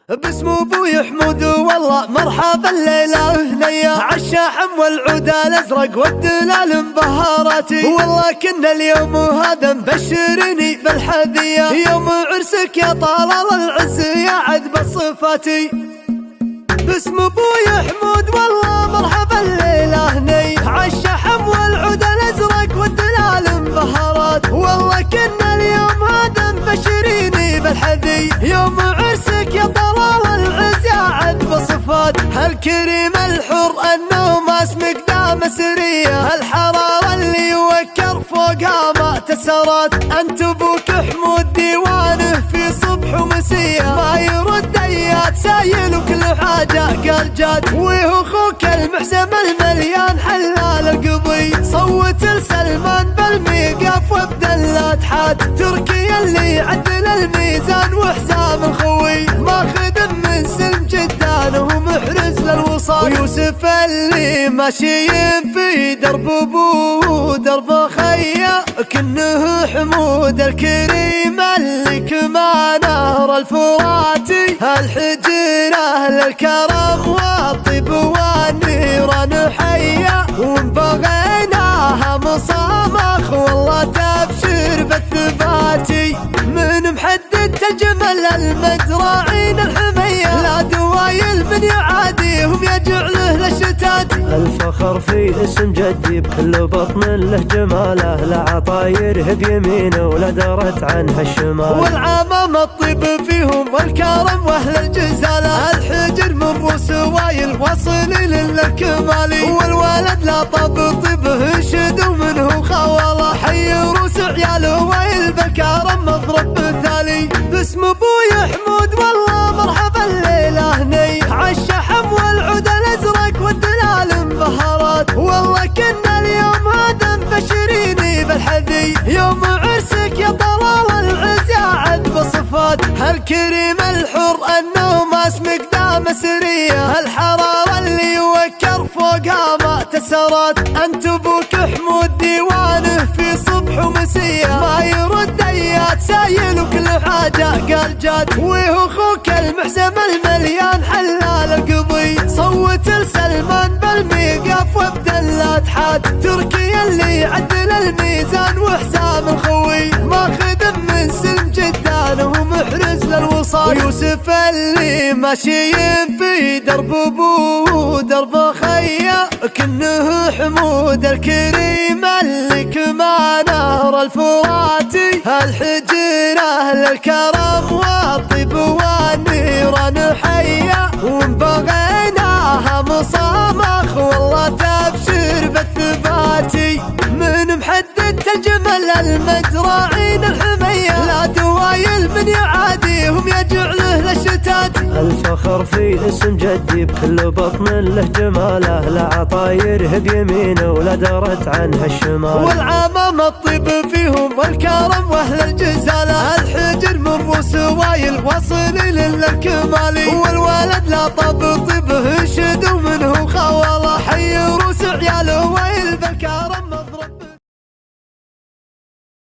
باسم ابوي حمود والله مرحبا الليله هنيه عالشاحم والعود الازرق والدلال مبهراتي والله كنا اليوم هذا مبشرني بالحذيه يوم عرسك يا طلال العز يا عذب صفاتي. باسم ابوي حمود والله مرحبا الليله هنيه عالشاحم والعود الازرق والدلال مبهرات والله كنا اليوم هذا مبشريني بالحذي يوم عرسك يا طلال العز يا عذب صفات. هالكريم الحر انه ما اسمك دام سريه الحراره اللي وكر فوقها ما تسرات. انت ابوك حمود ديوانه في صبح ومسيه ما يرد ايات سايل وكل حاجه قال جات وهو اخوك المحسم المليان حلال القضي صوت لسلمان بالميقاف وبدلات حاد تركي اللي يعدل الميزان وحسام الخوي ماخذ من سلم جدان ومحرز للوصال ويوسف اللي ماشيين في درب ابوه درب خيا كنه حمود الكريم اللي كما نهر الفراتي هالحجره للكرم والطيب والنيران حيا وبغيناها مصامخ والله تبشر بالثباتي من محدد تجمل المزراعين الحميه لا دوايل من يعاديهم يجعله للشتات. الفخر في اسم جدي بكل بطن له جماله لا عطايره بيمينه ولا درت عنها الشمال والعمام الطيب فيهم والكرم واهل الجزاله الحجر من روس وايل واصل للكمالي والولد لا طب طيبه شد ومنه خوله حي روس عياله وايل بالكرم مضرب مثالي. باسم ابوي حمود والله مرحبا الليله هني عالشحم والعود الازرق والدلال مبهرات والله كنا اليوم هذا مبشريني بالحذي يوم عرسك يا طلال العز يا عذب صفات. هالكريم الحر انه ما اسمك دام سريه الحراره اللي يوكر فوقها ما تسرات. انت ابوك حمود ديوانه في صبح ومسيه ما يرد ايات سايل وكل حاجه قال جات وهو اخوك المحسم المليان حلال القضي صوت لسلمان بالميقاف وبدلات حاد تركي اللي يعدل الميزان وحسام الخوي ماخذ من سلم جدان ومحرز للوصال ويوسف اللي ماشيين في درب ابوه درب خيا كنه حمود الكريم اللي كما نهر الفراتي هالحجره للكرم والطيب والنيران حيا ومبغيناها مصامخ والله تبشر بالثباتي من محدد تجمل المزراعين الحميه لا دوايل من يعاديهم يجعله للشتات. الفخر في اسم جدي بكل بطن له جماله لا عطايره بيمينه ولا درت عنها الشمال والعمام الطيب فيهم والكرم واهل الجزاله الحجر من روس وايل واصل للكمالي والولد لا طب طيبه شد ومنه خوله حي روس عياله